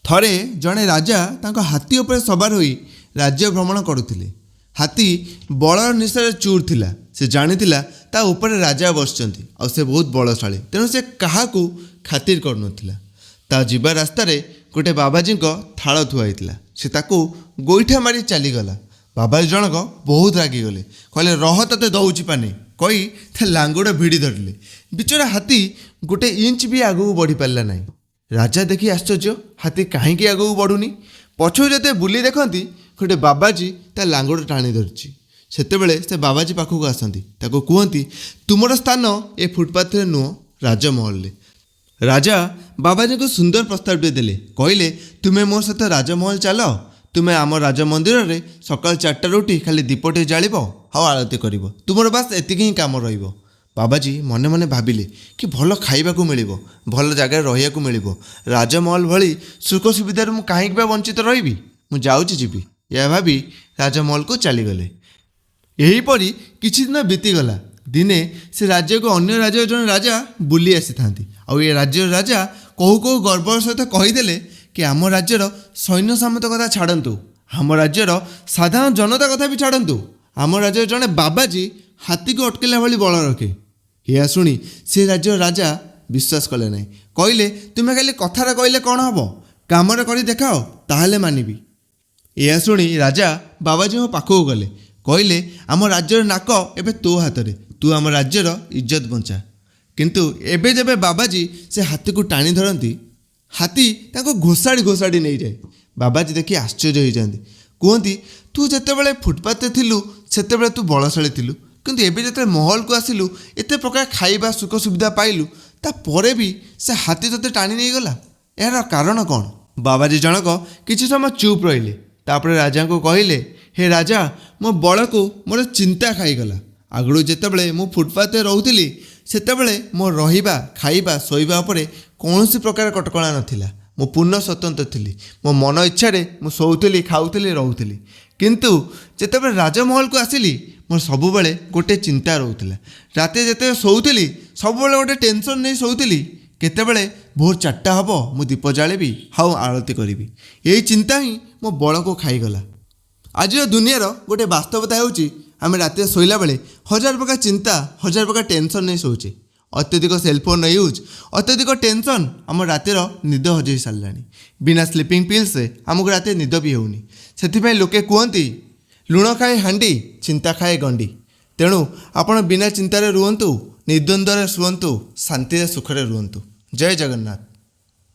ଥରେ ଜଣେ ରାଜା ତାଙ୍କ ହାତୀ ଉପରେ ସବାର ହୋଇ ରାଜ୍ୟ ଭ୍ରମଣ କରୁଥିଲେ। ହାତୀ ବଳର ନିଶାରେ ଚୁର୍ ଥିଲା। ସେ ଜାଣିଥିଲା ତା ଉପରେ ରାଜା ବସିଛନ୍ତି ଆଉ ସେ ବହୁତ ବଳଶାଳୀ, ତେଣୁ ସେ କାହାକୁ ଖାତିର କରୁନଥିଲା। ତା ଯିବା ରାସ୍ତାରେ ଗୋଟେ ବାବାଜୀଙ୍କ ଥାଳ ଥୁଆ ହେଇଥିଲା। ସେ ତାକୁ ଗୋଇଠା ମାରି ଚାଲିଗଲା। ବାବାଜୀ ଜଣକ ବହୁତ ରାଗିଗଲେ, କହିଲେ ରହ ତତେ ଦଉଛି ପାନେ କହି ତା ଲାଙ୍ଗୁଡ଼ ଭିଡ଼ି ଧରିଲେ। ବିଚରା ହାତୀ ଗୋଟେ ଇଞ୍ଚ ବି ଆଗକୁ ବଢ଼ିପାରିଲା ନାହିଁ। ରାଜା ଦେଖି ଆଶ୍ଚର୍ଯ୍ୟ, ହାତୀ କାହିଁକି ଆଗକୁ ବଢ଼ୁନି। ପଛକୁ ଯେତେ ବୁଲି ଦେଖନ୍ତି ଗୋଟେ ବାବାଜୀ ତା ଲାଙ୍ଗୁଡ଼ ଟାଣି ଧରିଛି। ସେତେବେଳେ ସେ ବାବାଜୀ ପାଖକୁ ଆସନ୍ତି, ତାକୁ କୁହନ୍ତି ତୁମର ସ୍ଥାନ ଏ ଫୁଟପାଥରେ ନୁହଁ, ରାଜମହଲରେ। ରାଜା ବାବାଜୀଙ୍କୁ ସୁନ୍ଦର ପ୍ରସ୍ତାବଟିଏ ଦେଲେ, କହିଲେ ତୁମେ ମୋ ସହିତ ରାଜମହଲ ଚାଲ। ତୁମେ ଆମ ରାଜମନ୍ଦିରରେ ସକାଳ 4ଟାରୁ ଉଠି ଖାଲି ଦୀପଟେ ଜାଳିବ ଆଉ ଆଳତି କରିବ। ତୁମର ବାସ୍ ଏତିକି ହିଁ କାମ ରହିବ। ବାବାଜୀ ମନେ ମନେ ଭାବିଲେ କି ଭଲ ଖାଇବାକୁ ମିଳିବ, ଭଲ ଜାଗାରେ ରହିବାକୁ ମିଳିବ। ରାଜମହଲ ଭଳି ସୁଖ ସୁବିଧାରୁ ମୁଁ କାହିଁକି ବା ବଞ୍ଚିତ ରହିବି। ମୁଁ ଯାଉଛି ଯିବି, ଏହା ଭାବି ରାଜମହଲକୁ ଚାଲିଗଲେ। ଏହିପରି କିଛି ଦିନ ବିତିଗଲା। ଦିନେ ସେ ରାଜ୍ୟକୁ ଅନ୍ୟ ରାଜ୍ୟର ଜଣେ ରାଜା ବୁଲି ଆସିଥାନ୍ତି। ଆଉ ଏ ରାଜ୍ୟର ରାଜା କହୁ କହୁ ଗର୍ବର ସହିତ କହିଦେଲେ କି ଆମ ରାଜ୍ୟର ସୈନ୍ୟ ସାମନ୍ତ କଥା ଛାଡ଼ନ୍ତୁ, ଆମ ରାଜ୍ୟର ସାଧାରଣ ଜନତା କଥା ବି ଛାଡ଼ନ୍ତୁ, ଆମ ରାଜ୍ୟର ଜଣେ ବାବାଜୀ ହାତୀକୁ ଅଟକେଇଲା ଭଳି ବଳ ରଖେ। ଏହା ଶୁଣି ସେ ରାଜ୍ୟର ରାଜା ବିଶ୍ୱାସ କଲେ ନାହିଁ। କହିଲେ ତୁମେ ଖାଲି କଥାରେ କହିଲେ କ'ଣ ହେବ, କାମରେ କରି ଦେଖାଅ, ତାହେଲେ ମାନିବି। ଏହା ଶୁଣି ରାଜା ବାବାଜୀଙ୍କ ପାଖକୁ ଗଲେ, କହିଲେ ଆମ ରାଜ୍ୟର ନାକ ଏବେ ତୋ ହାତରେ, ତୁ ଆମ ରାଜ୍ୟର ଇଜ୍ଜତ ବଞ୍ଚା। କିନ୍ତୁ ଏବେ ଯେବେ ବାବାଜୀ ସେ ହାତୀକୁ ଟାଣି ଧରନ୍ତି, ହାତୀ ତାଙ୍କୁ ଘୋଷାଡ଼ି ଘୋଷାଡ଼ି ନେଇଯାଏ। ବାବାଜୀ ଦେଖି ଆଶ୍ଚର୍ଯ୍ୟ ହୋଇଯାଆନ୍ତି। କୁହନ୍ତି ତୁ ଯେତେବେଳେ ଫୁଟପାଥରେ ଥିଲୁ ସେତେବେଳେ ତୁ ବଳଶାଳୀ ଥିଲୁ, କିନ୍ତୁ ଏବେ ଯେତେବେଳେ ମହଲକୁ ଆସିଲୁ, ଏତେ ପ୍ରକାର ଖାଇବା ସୁଖ ସୁବିଧା ପାଇଲୁ, ତାପରେ ବି ସେ ହାତୀ ତୋତେ ଟାଣି ନେଇଗଲା। ଏହାର କାରଣ କ'ଣ? ବାବାଜୀ ଜଣକ କିଛି ସମୟ ଚୁପ୍ ରହିଲେ। ତାପରେ ରାଜାଙ୍କୁ କହିଲେ, ହେ ରାଜା, ମୋ ବଳକୁ ମୋର ଚିନ୍ତା ଖାଇଗଲା। ଆଗରୁ ଯେତେବେଳେ ମୁଁ ଫୁଟପାଥରେ ରହୁଥିଲି ସେତେବେଳେ ମୋ ରହିବା, ଖାଇବା, ଶୋଇବା ଉପରେ କୌଣସି ପ୍ରକାର କଟକଣା ନଥିଲା। ମୁଁ ପୂର୍ଣ୍ଣ ସ୍ୱତନ୍ତ୍ର ଥିଲି। ମୋ ମନ ଇଚ୍ଛାରେ ମୁଁ ଶୋଉଥିଲି, ଖାଉଥିଲି, ରହୁଥିଲି। କିନ୍ତୁ ଯେତେବେଳେ ରାଜମହଲକୁ ଆସିଲି ମୋର ସବୁବେଳେ ଗୋଟେ ଚିନ୍ତା ରହୁଥିଲା। ରାତିରେ ଯେତେବେଳେ ଶୋଉଥିଲି ସବୁବେଳେ ଗୋଟେ ଟେନସନ୍ ନେଇ ଶୋଉଥିଲି। କେତେବେଳେ ଭୋର 4ଟା ହେବ ମୁଁ ଦୀପ ଜାଳିବି ଆଉ ଆଳତି କରିବି। ଏହି ଚିନ୍ତା ହିଁ ମୋ ବଳକୁ ଖାଇଗଲା। ଆଜିର ଦୁନିଆର ଗୋଟେ ବାସ୍ତବତା ହେଉଛି ଆମେ ରାତିରେ ଶୋଇଲା ବେଳେ ହଜାର ପ୍ରକାର ଚିନ୍ତା, ହଜାର ପ୍ରକାର ଟେନସନ୍ ନେଇ ଶୋଉଛେ। ଅତ୍ୟଧିକ ସେଲଫୋନ୍ର ୟୁଜ୍, ଅତ୍ୟଧିକ ଟେନସନ୍ ଆମ ରାତିର ନିଦ ହଜେଇ ସାରିଲାଣି। ବିନା ସ୍ଲିପିଂ ପିଲ୍ସରେ ଆମକୁ ରାତିରେ ନିଦ ବି ହେଉନି। ସେଥିପାଇଁ ଲୋକେ କୁହନ୍ତି ଲୁଣ ଖାଏ ହାଣ୍ଡି, ଚିନ୍ତା ଖାଏ ଗଣ୍ଡି। ତେଣୁ ଆପଣ ବିନା ଚିନ୍ତାରେ ରୁହନ୍ତୁ, ନିର୍ଦ୍ୱନ୍ଦ୍ୱରେ ଶୁଅନ୍ତୁ, ଶାନ୍ତିରେ ସୁଖରେ ରୁହନ୍ତୁ। ଜୟ ଜଗନ୍ନାଥ।